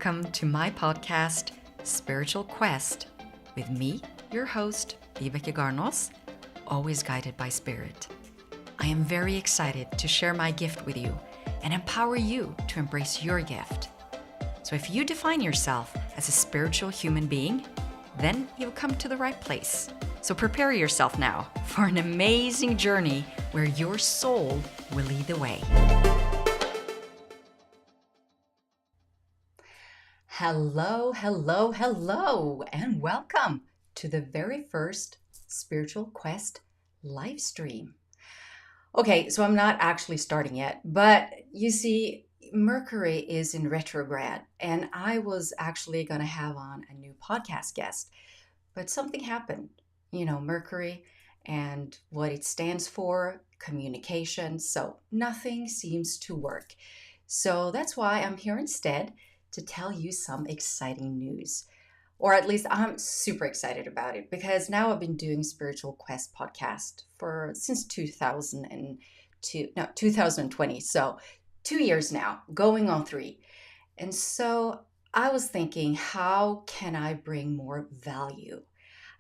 welcome to my podcast, Spiritual Quest, with me, your host, Vibecke, always guided by Spirit. I am very excited to share my gift with you and empower you to embrace your gift. So if you define yourself as a spiritual human being, then you've come to the right place. So prepare yourself now for an amazing journey where your soul will lead the way. Hello, and welcome to the very first Spiritual Quest Livestream. Okay, so I'm not actually starting yet, but you see, Mercury is in retrograde, and I was actually going to have on a new podcast guest, but something happened. Mercury and what it stands for, communication, so nothing seems to work. So that's why I'm here instead to tell you some exciting news. Or at least I'm super excited about it because now I've been doing Spiritual Quest podcast since 2020. So 2 years now, going on 3. And so I was thinking, how can I bring more value?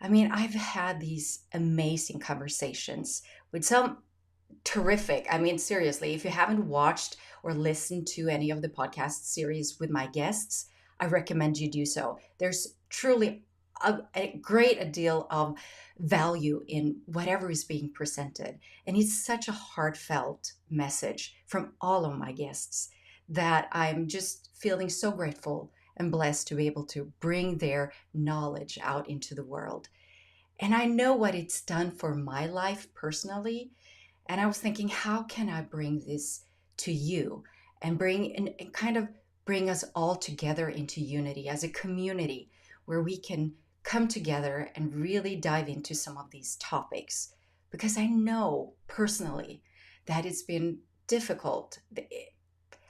I mean, I've had these amazing conversations with some terrific. I mean, seriously, if you haven't watched or listened to any of the podcast series with my guests, I recommend you do so. There's truly a great deal of value in whatever is being presented. And it's such a heartfelt message from all of my guests that I'm just feeling so grateful and blessed to be able to bring their knowledge out into the world. And I know what it's done for my life personally. And I was thinking, how can I bring this to you and kind of bring us all together into unity as a community where we can come together and really dive into some of these topics? Because I know personally that it's been difficult.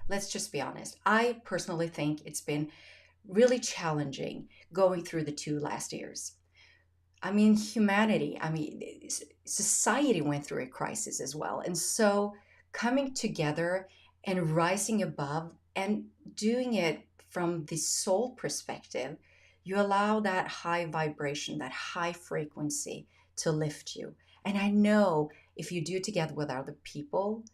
Let's just be honest. I personally think it's been really challenging going through the 2 last years. I mean, society went through a crisis as well. And so coming together and rising above and doing it from the soul perspective, you allow that high vibration, that high frequency to lift you. And I know if you do it together with other people,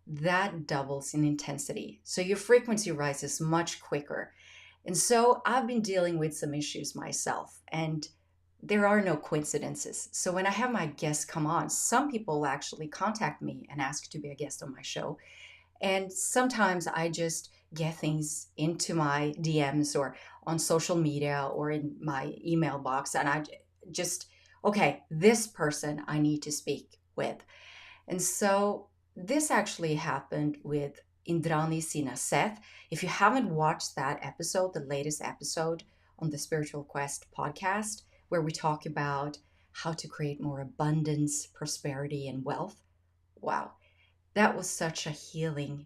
that doubles in intensity. So your frequency rises much quicker. And so I've been dealing with some issues myself, and there are no coincidences. So when I have my guests come on, some people actually contact me and ask to be a guest on my show. And sometimes I just get things into my DMs or on social media or in my email box. And I just, okay, this person I need to speak with. And so this actually happened with Indrani Sina Seth. If you haven't watched that episode, the latest episode on the Spiritual Quest podcast, where we talk about how to create more abundance, prosperity, and wealth. Wow, that was such a healing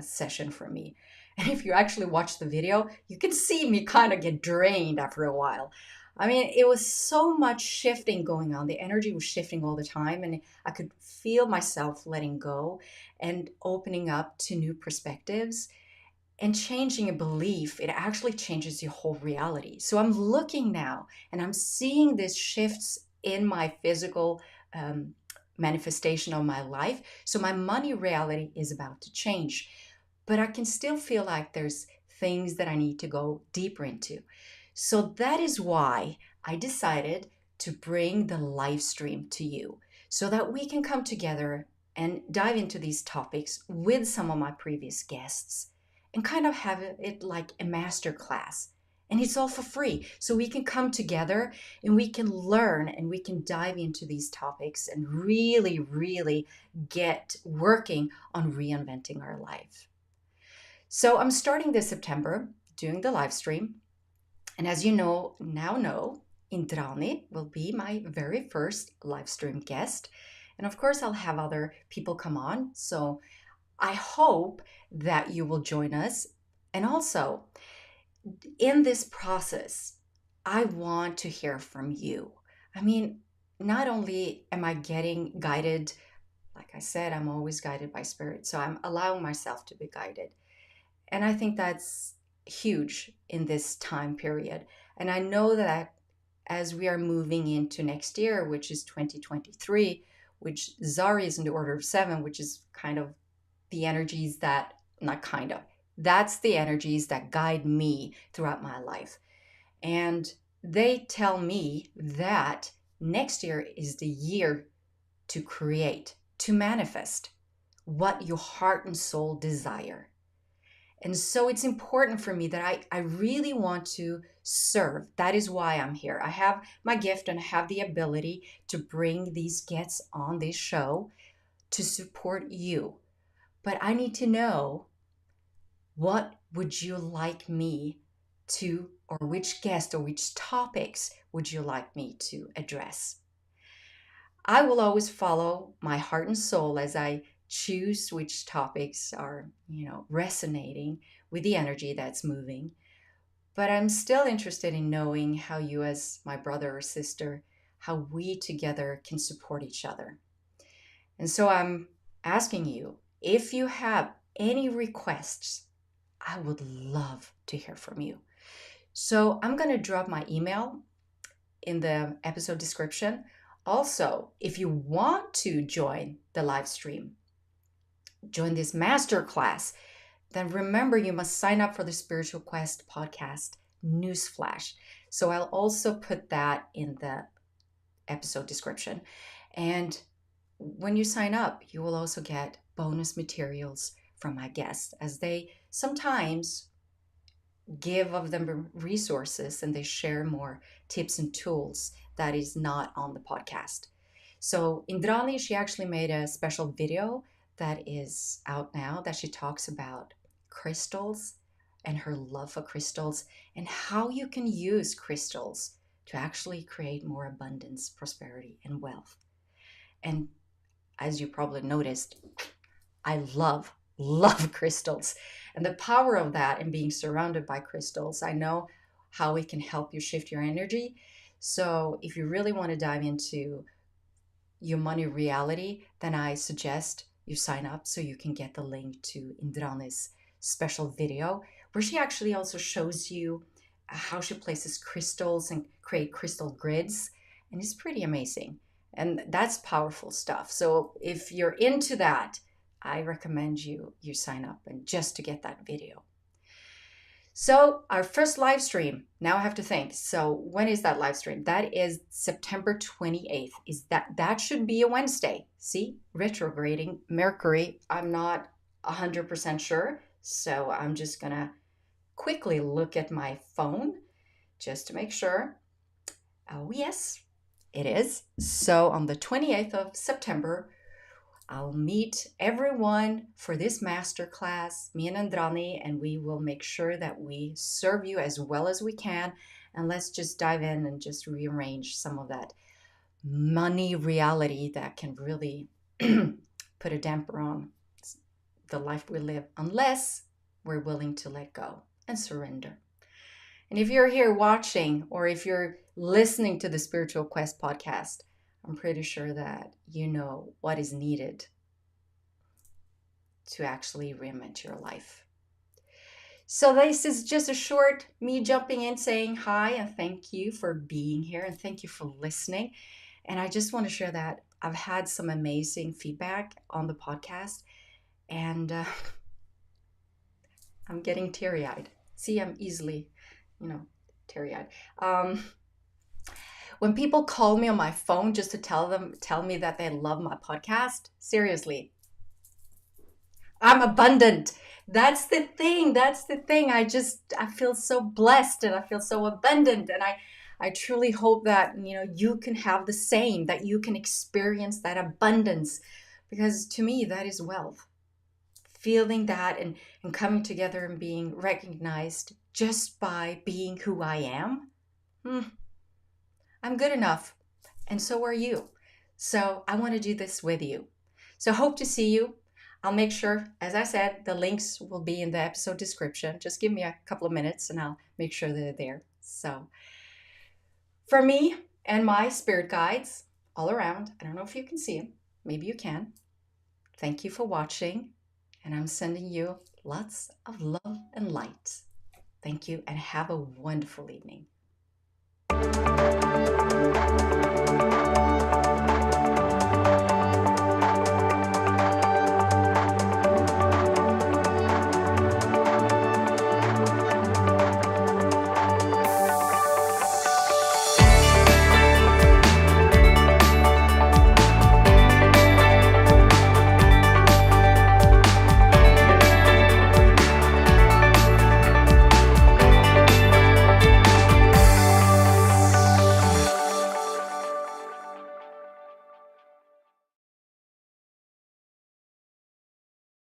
session for me. And if you actually watch the video, you can see me kind of get drained after a while. I mean, it was so much shifting going on. The energy was shifting all the time, and I could feel myself letting go and opening up to new perspectives. And changing a belief, it actually changes your whole reality. So I'm looking now and I'm seeing these shifts in my physical manifestation of my life. So my money reality is about to change, but I can still feel like there's things that I need to go deeper into. So that is why I decided to bring the live stream to you so that we can come together and dive into these topics with some of my previous guests and kind of have it like a master class. And it's all for free. So we can come together and we can learn and we can dive into these topics and really, really get working on reinventing our life. So I'm starting this September doing the live stream. And as you know, Indrani will be my very first live stream guest. And of course, I'll have other people come on. So I hope that you will join us. And also, in this process, I want to hear from you. I mean, not only am I getting guided, like I said, I'm always guided by Spirit. So I'm allowing myself to be guided. And I think that's huge in this time period. And I know that as we are moving into next year, which is 2023, which Zari is in the order of seven, which is kind of the energies that, not kind of, that's the energies that guide me throughout my life. And they tell me that next year is the year to create, to manifest what your heart and soul desire. And so it's important for me that I really want to serve. That is why I'm here. I have my gift and I have the ability to bring these guests on this show to support you. But I need to know, what would you like me to, or which guest or which topics would you like me to address? I will always follow my heart and soul as I choose which topics are, resonating with the energy that's moving. But I'm still interested in knowing how you, as my brother or sister, how we together can support each other. And so I'm asking you, if you have any requests, I would love to hear from you. So I'm going to drop my email in the episode description. Also, if you want to join the live stream, join this masterclass, then remember you must sign up for the Spiritual Quest podcast Newsflash. So I'll also put that in the episode description. And when you sign up, you will also get bonus materials from my guests, as they sometimes give of them resources and they share more tips and tools that is not on the podcast. So Indrani, she actually made a special video that is out now that she talks about crystals and her love for crystals and how you can use crystals to actually create more abundance, prosperity, and wealth. And as you probably noticed, I love crystals and the power of that and being surrounded by crystals. I know how it can help you shift your energy. So if you really want to dive into your money reality, then I suggest you sign up so you can get the link to Indrani's special video, where she actually also shows you how she places crystals and create crystal grids. And it's pretty amazing. And that's powerful stuff. So if you're into that, I recommend you sign up and just to get that video. So our first live stream, now I have to think. So when is that live stream? That is September 28th. That should be a Wednesday. See, retrograding Mercury. I'm not 100% sure. So I'm just gonna quickly look at my phone just to make sure. Oh yes, it is. So on the 28th of September, I'll meet everyone for this masterclass, me and Andrani, and we will make sure that we serve you as well as we can. And let's just dive in and just rearrange some of that money reality that can really put a damper on the life we live, unless we're willing to let go and surrender. And if you're here watching, or if you're listening to the Spiritual Quest podcast, I'm pretty sure that you know what is needed to actually reinvent your life. So this is just a short me jumping in saying hi and thank you for being here and thank you for listening. And I just want to share that I've had some amazing feedback on the podcast, and I'm getting teary-eyed. See, I'm easily, teary-eyed. When people call me on my phone just to tell me that they love my podcast, seriously, I'm abundant. That's the thing. I feel so blessed and I feel so abundant. And I truly hope that, you can have the same, that you can experience that abundance, because to me, that is wealth. Feeling that and coming together and being recognized just by being who I am. I'm good enough, and so are you. So I want to do this with you. So hope to see you. I'll make sure, as I said, the links will be in the episode description. Just give me a couple of minutes and I'll make sure they're there. So for me and my spirit guides all around, I don't know if you can see them. Maybe you can. Thank you for watching, and I'm sending you lots of love and light. Thank you and have a wonderful evening.